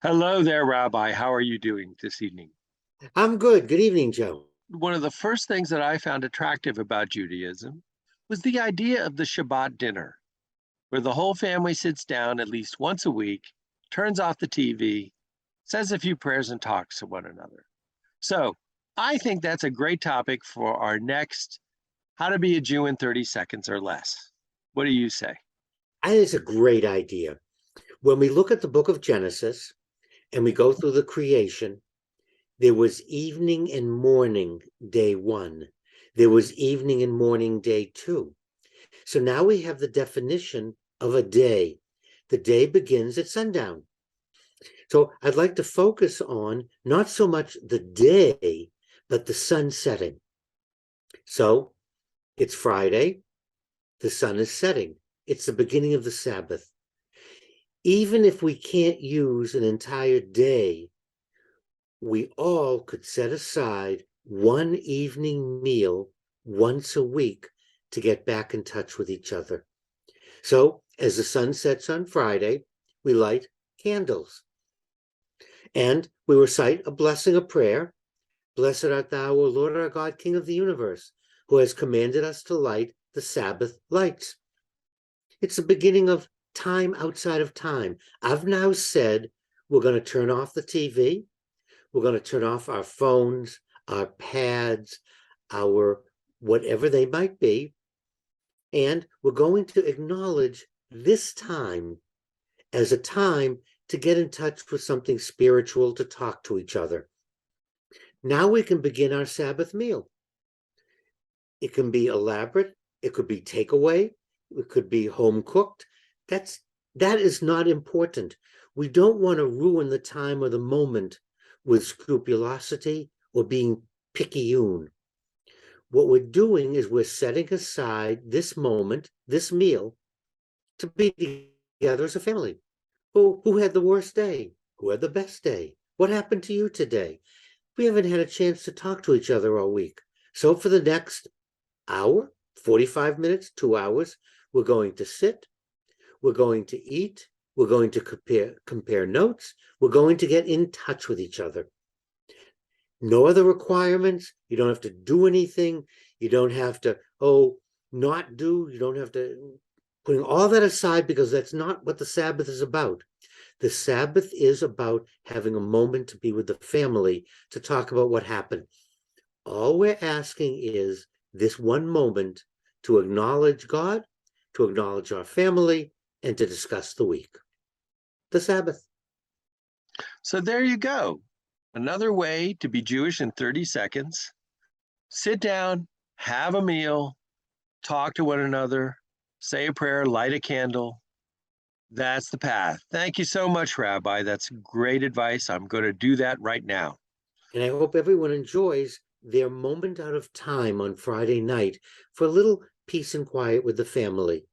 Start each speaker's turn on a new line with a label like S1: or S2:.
S1: Hello there, Rabbi. How are you doing this evening?
S2: I'm good. Good evening, Joe.
S1: One of the first things that I found attractive about Judaism was the idea of the Shabbat dinner, where the whole family sits down at least once a week, turns off the TV, says a few prayers, and talks to one another. So I think that's a great topic for our next How to Be a Jew in 30 Seconds or Less. What do you say?
S2: I think it's a great idea. When we look at the book of Genesis and we go through the creation, there was evening and morning day one. There was evening and morning day two. So now we have the definition of a day. The day begins at sundown. So I'd like to focus on not so much the day, but the sun setting. So it's Friday, the sun is setting. It's the beginning of the Sabbath. Even if we can't use an entire day, we all could set aside one evening meal once a week to get back in touch with each other. So as the sun sets on Friday, we light candles and we recite a blessing, a prayer. Blessed art thou, O Lord our God, King of the universe, who has commanded us to light the Sabbath lights. It's the beginning of time outside of time. I've now said we're going to turn off the TV. We're going to turn off our phones, our pads, our whatever they might be. And we're going to acknowledge this time as a time to get in touch with something spiritual, to talk to each other. Now we can begin our Sabbath meal. It can be elaborate. It could be takeaway. It could be home cooked. That is not important. We don't want to ruin the time or the moment with scrupulosity or being picayune. What we're doing is we're setting aside this moment, this meal, to be together as a family. Who had the worst day? Who had the best day? What happened to you today? We haven't had a chance to talk to each other all week. So for the next hour, 45 minutes, 2 hours, we're going to sit, we're going to eat, we're going to compare notes, we're going to get in touch with each other. No other requirements. You don't have to do anything. You don't have to, not do. You don't have to, putting all that aside, because that's not what the Sabbath is about. The Sabbath is about having a moment to be with the family, to talk about what happened. All we're asking is this one moment to acknowledge God, to acknowledge our family, and to discuss the week. The Sabbath.
S1: So there you go. Another way to be Jewish in 30 seconds. Sit down, have a meal, talk to one another, say a prayer, light a candle. That's the path. Thank you so much, Rabbi. That's great advice. I'm going to do that right now.
S2: And I hope everyone enjoys their moment out of time on Friday night for a little peace and quiet with the family.